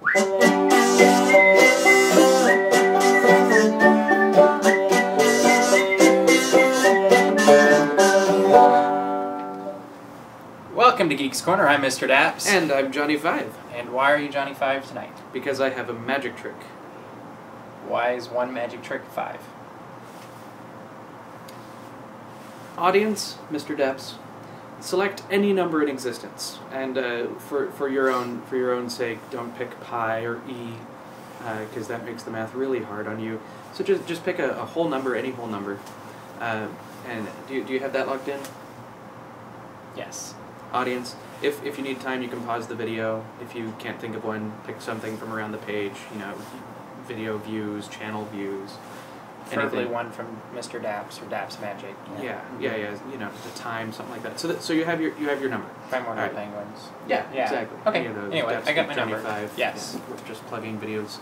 Welcome to Geeks Corner. I'm Mr. Daps. And I'm Johnny 5. And why are you Johnny 5 tonight? Because I have a magic trick. Why is one magic trick 5? Audience, Mr. Daps, select any number in existence, and for your own sake, don't pick pi or e, because that makes the math really hard on you. So just pick a whole number, any whole number. And do you have that logged in? Yes. Audience, if you need time, you can pause the video. If you can't think of one, pick something from around the page. You know, video views, channel views. Preferably one from Mr. Daps or Daps Magic. Yeah. You know, the time, something like that. So you have your number. Primordial Penguins. Yeah, exactly. Okay. Any of those. Anyway, Daps I got my Johnny number. 5. Yes. Yeah, we're just plugging videos.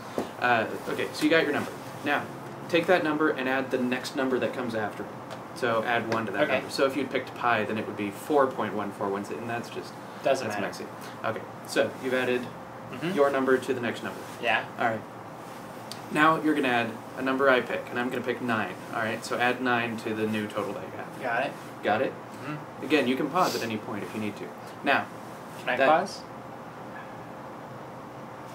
Okay, so you got your number. Now, take that number and add the next number that comes after it. So add 1 to that number. So if you'd picked pi, then it would be 4.1416, and that's just doesn't matter. Messy. Okay, so you've added your number to the next number. Yeah. All right. Now you're going to add a number I pick, and I'm going to pick 9. All right, so add 9 to the new total that you have. Got it. Got it? Mm-hmm. Again, you can pause at any point if you need to. Now, can I pause?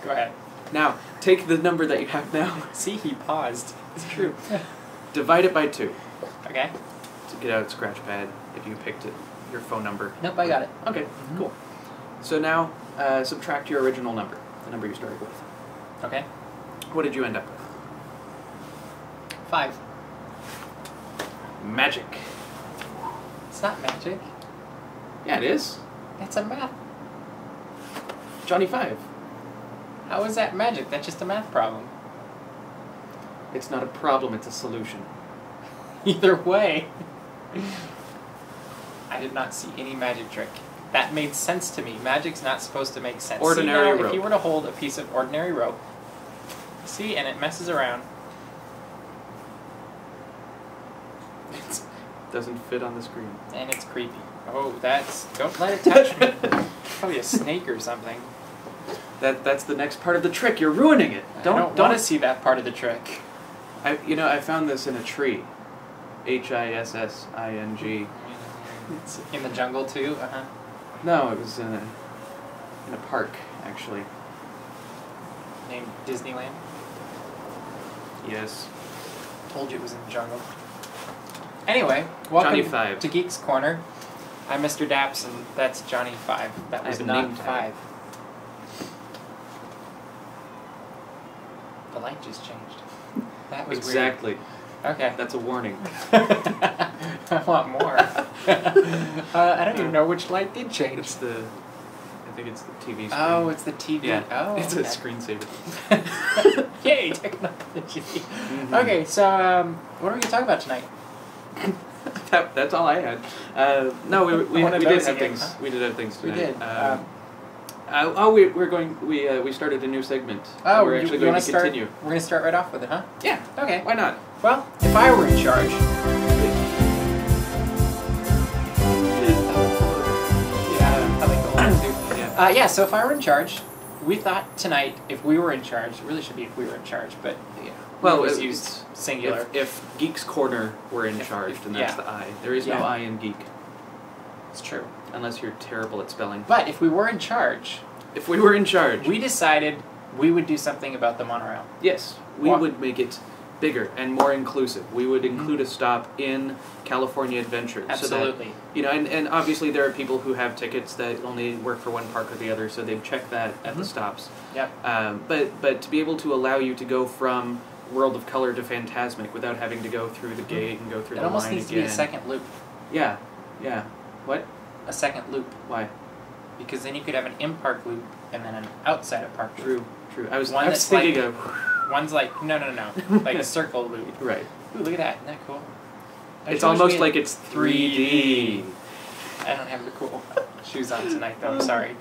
Go ahead. Now, take the number that you have now. See, he paused. It's true. Divide it by 2. Okay. To get out scratch pad if you picked it, your phone number. Nope, I got it. Okay, cool. So now, subtract your original number, the number you started with. Okay. What did you end up with? 5. Magic. It's not magic. Yeah, it is. It's a math. Johnny 5. How is that magic? That's just a math problem. It's not a problem, it's a solution. Either way. I did not see any magic trick. That made sense to me. Magic's not supposed to make sense. Ordinary rope. If you were to hold a piece of ordinary rope, see, and it messes around. It doesn't fit on the screen. And it's creepy. Oh, don't let it touch me. Probably a snake or something. That's the next part of the trick. You're ruining it. I don't want to see that part of the trick. I found this in a tree. Hissing. It's in the jungle too? Uh-huh. No, it was in a park, actually. Named Disneyland? Yes. Told you it was in the jungle. Anyway, welcome Johnny 5. to Geeks Corner. I'm Mr. Daps, and that's Johnny 5. That was not 5. The light just changed. That was exactly. Weird. Okay. That's a warning. I want more. I don't even know which light did change. I think it's the TV screen. Oh, it's the TV. Yeah. Oh, it's okay. a screensaver. Yay, technology. Okay, so what are we going to talk about tonight? That's all I had. No, we did have things. Huh? We did have things tonight. We did. We started a new segment. Oh, we're actually going to continue. We're going to start right off with it, huh? Yeah. Okay. Why not? Well, if I were in charge. Yeah, so if I were in charge, we thought tonight, if we were in charge, it really should be if we were in charge, but yeah. Well, it's used singular. If Geeks Corner were in charge, then that's the I. There is no I in geek. It's true. Unless you're terrible at spelling. But if we were in charge... If we were in charge... We decided we would do something about the monorail. Yes, we would make it bigger and more inclusive. We would include a stop in California Adventure. Absolutely. So that, and obviously there are people who have tickets that only work for one park or the other, so they'd check that at the stops. Yep. But to be able to allow you to go from World of Color to Phantasmic without having to go through the gate and go through the line again. It almost needs to be a second loop. Yeah. What? A second loop. Why? Because then you could have an in-park loop and then an outside-of-park loop. True. I was thinking of... One's like, no, like a circle loop. Right. Ooh, look at that. Isn't that cool? It's almost like it's 3D. I don't have the cool shoes on tonight, though. I'm sorry.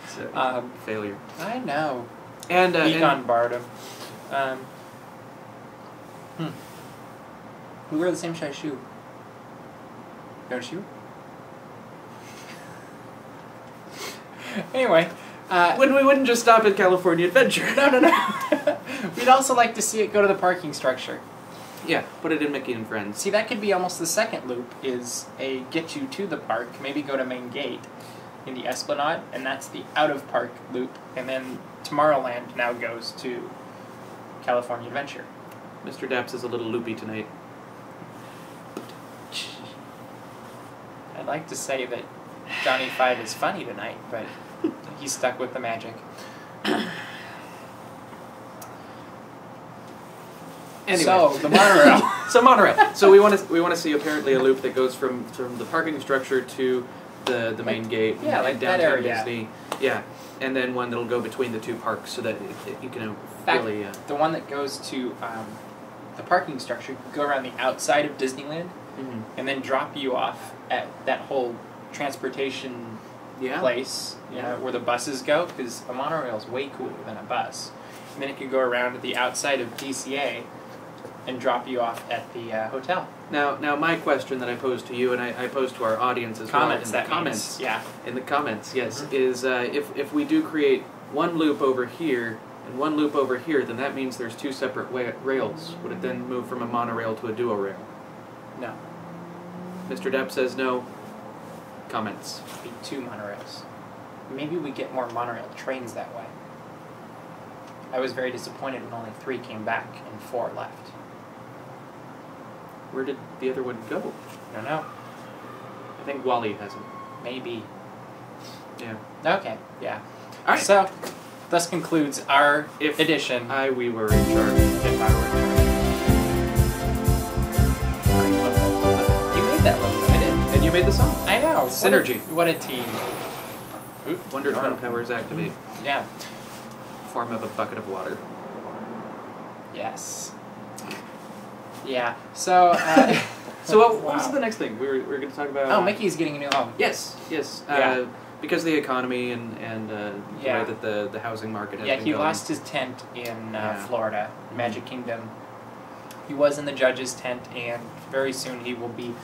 Failure. I know. And Econ borrowed them. We wear the same size shoe. Don't you? Anyway, When we wouldn't just stop at California Adventure. No. We'd also like to see it go to the parking structure. Yeah, put it in Mickey and Friends. See, that could be almost the second loop, is a get you to the park, maybe go to Main Gate in the Esplanade, and that's the out-of-park loop, and then Tomorrowland now goes to California Adventure. Mr. Daps is a little loopy tonight. I'd like to say that Johnny 5 is funny tonight, but he's stuck with the magic. Anyway. So, the monorail. Monorail. So we want to see apparently a loop that goes from the parking structure to the main gate. Yeah, like that downtown area. Disney. Yeah, and then one that'll go between the two parks so that you can really. The one that goes to the parking structure could go around the outside of Disneyland, and then drop you off at that whole transportation place, where the buses go, because a monorail is way cooler than a bus. And then it could go around to the outside of DCA and drop you off at the hotel. Now, my question that I posed to you, and I posed to our audience as well in the comments. Yeah. In the comments, yes, is if we do create one loop over here and one loop over here, then that means there's two separate rails. Would it then move from a monorail to a duo rail? No. Mr. Depp says no. Comments. It'd be 2 monorails. Maybe we get more monorail trains that way. I was very disappointed when only 3 came back and 4 left. Where did the other one go? I don't know. I think Wally has it. Maybe. Yeah. Okay, yeah. All right. So, thus concludes our edition. We were in charge. If I were in charge. You made that look. I did. And you made the song. I know. Synergy. What a team. Oop, Wonder Twin powers activate. Yeah. Form of a bucket of water. Yes. Yeah. So, so what was the next thing? We were going to talk about... Oh, Mickey's getting a new home. Yes. Yeah. Because of the economy and the way that the housing market has been he going. lost his tent in Florida, Magic Kingdom. He was in the judge's tent, and very soon he will be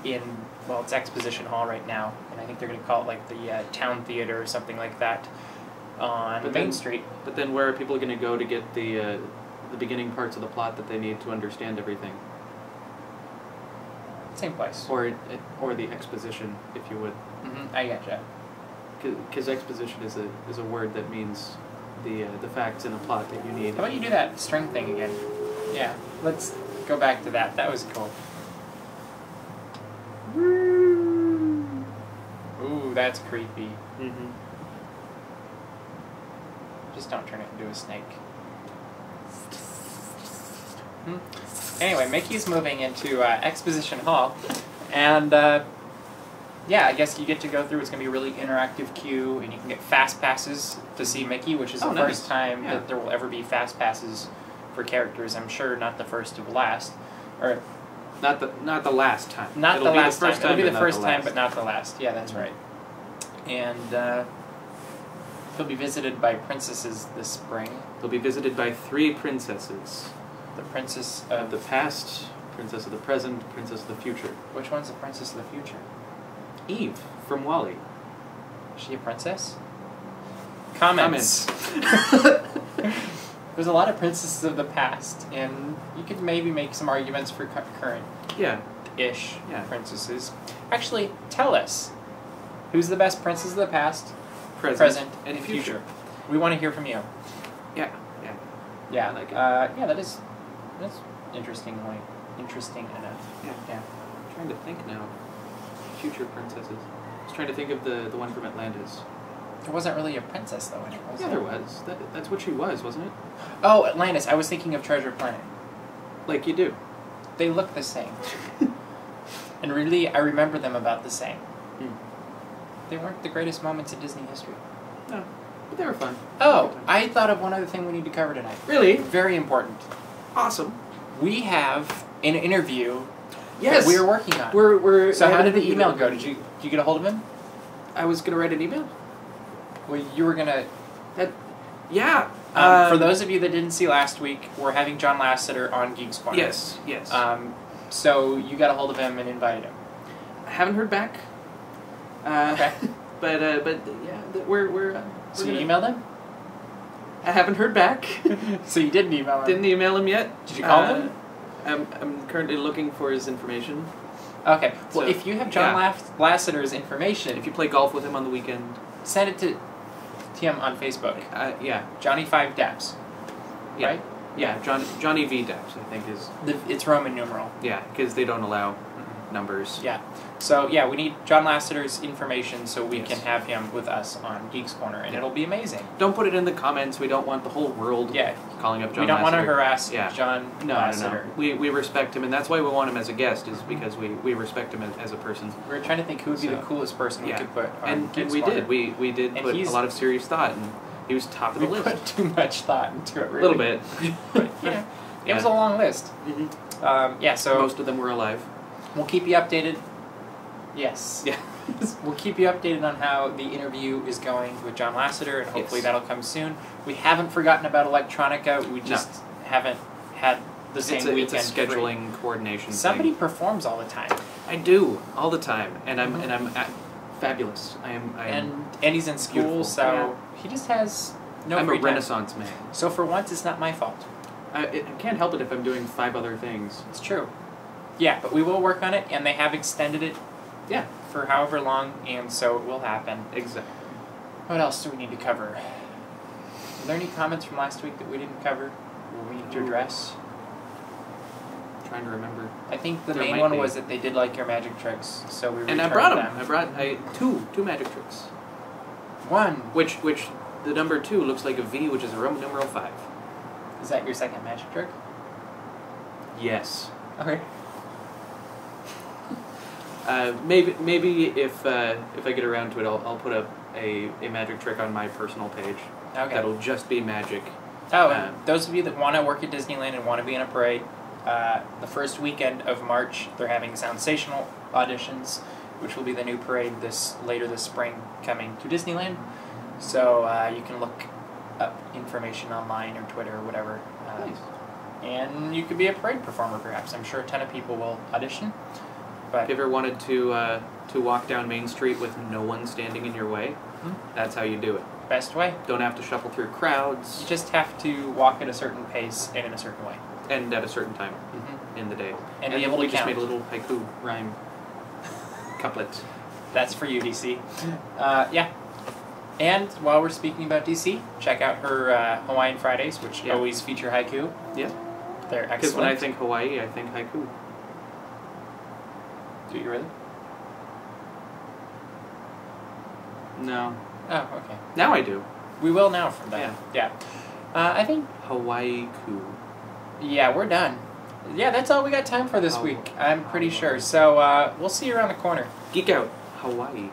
in, it's Exposition Hall right now, and I think they're going to call it like the Town Theater or something like that on Main Street. But then where are people going to go to get the beginning parts of the plot that they need to understand everything? Same place. Or the exposition, if you would. I gotcha. Because exposition is a word that means the facts in a plot that you need. How about you do that string thing again? Yeah, let's go back to that. That was cool. Ooh, that's creepy. Just don't turn it into a snake. Anyway, Mickey's moving into Exposition Hall, and I guess you get to go through. It's going to be a really interactive queue, and you can get fast passes to see Mickey, which is the first time that there will ever be fast passes for characters. I'm sure not the first to the last, or not the last time. Not the last time. It'll be the first time, but not the last. Yeah, that's right. And he'll be visited by princesses this spring. He'll be visited by 3 princesses. The princess of the past, princess of the present, princess of the future. Which one's the princess of the future? Eve from Wally. Is she a princess? Comments. There's a lot of princesses of the past, and you could maybe make some arguments for current ish princesses. Actually, tell us, who's the best princess of the past, present and future? We want to hear from you. Yeah. I like it. That's interesting enough. Yeah. I'm trying to think now. Future princesses. I was trying to think of the one from Atlantis. There wasn't really a princess, though, in it, was there? there? There was. That's what she was, wasn't it? Oh, Atlantis. I was thinking of Treasure Planet. Like you do. They look the same. And really, I remember them about the same. They weren't the greatest moments in Disney history. No, but they were fun. Oh, I thought of one other thing we need to cover tonight. Really? Very important. Awesome. We have an interview that we are working on. So how did the email go? Did you get a hold of him? I was going to write an email. Well, you were going to... Yeah. For those of you that didn't see last week, we're having John Lasseter on Geeks Corner. Yes. So you got a hold of him and invited him. I haven't heard back. Okay. But yeah, we're So you emailed him? I haven't heard back. So you didn't email him? Didn't email him yet. Did you call him? I'm currently looking for his information. Okay. Well, So, if you have John Lasseter's information, If you play golf with him on the weekend, send it to him on Facebook. yeah. Johnny5Daps. Yeah. Right? Yeah, Johnny V. Daps, I think is... It's Roman numeral. Yeah, because they don't allow numbers. Yeah. So, yeah, we need John Lasseter's information so we Yes. can have him with us on Geeks Corner, and it'll be amazing. Don't put it in the comments. We don't want the whole world calling up John Lasseter. We don't want to harass John Lasseter. No. We respect him, and that's why we want him as a guest, is because we respect him as a person. We were trying to think who would be the coolest person we could put on and Geeks we Corner. did. We did put a lot of serious thought, and he was top of the list. We put too much thought into it, really. A little bit. But, it was a long list. Mm-hmm. So... Most of them were alive. We'll keep you updated. Yes. Yeah. We'll keep you updated on how the interview is going with John Lasseter, and hopefully that'll come soon. We haven't forgotten about ElecTRONica. We just haven't had the same weekend. It's a scheduling coordination Somebody thing. performs all the time. I do all the time, and I'm fabulous. I am. And he's in school, beautiful. So he just has no I'm free a time. Renaissance man. So for once, it's not my fault. I can't help it if I'm doing 5 other things. It's true. Yeah, but we will work on it, and they have extended it. Yeah. For however long, and so it will happen. Exactly. What else do we need to cover? Are there any comments from last week that we didn't cover, or we need to address? I'm trying to remember. I think the main one was that they did like your magic tricks, so we returned them. And I brought them. I brought two magic tricks. One. Which the number 2 looks like a V, which is a Roman numeral 5. Is that your second magic trick? Yes. Okay. Maybe if I get around to it, I'll put up a magic trick on my personal page. Okay. That'll just be magic. Oh, and those of you that want to work at Disneyland and want to be in a parade, the first weekend of March, they're having Soundsational Auditions, which will be the new parade later this spring coming to Disneyland. So you can look up information online or Twitter or whatever. Nice. And you could be a parade performer, perhaps. I'm sure a ton of people will audition. But if you ever wanted to walk down Main Street with no one standing in your way, that's how you do it. Best way. Don't have to shuffle through crowds. You just have to walk at a certain pace and in a certain way. And at a certain time in the day. And be able to we just count. made a little haiku rhyme couplet. That's for you, DC. Yeah. And while we're speaking about DC, check out her Hawaiian Fridays, which always feature haiku. Yeah. They're excellent. Because when I think Hawaii, I think haiku. Do you really? No. Oh, okay. Now I do. We will now from that. Yeah. I think... Hawaii-ku. Yeah, we're done. Yeah, that's all we got time for this week, I'm pretty sure. So, we'll see you around the corner. Geek out. Hawaii.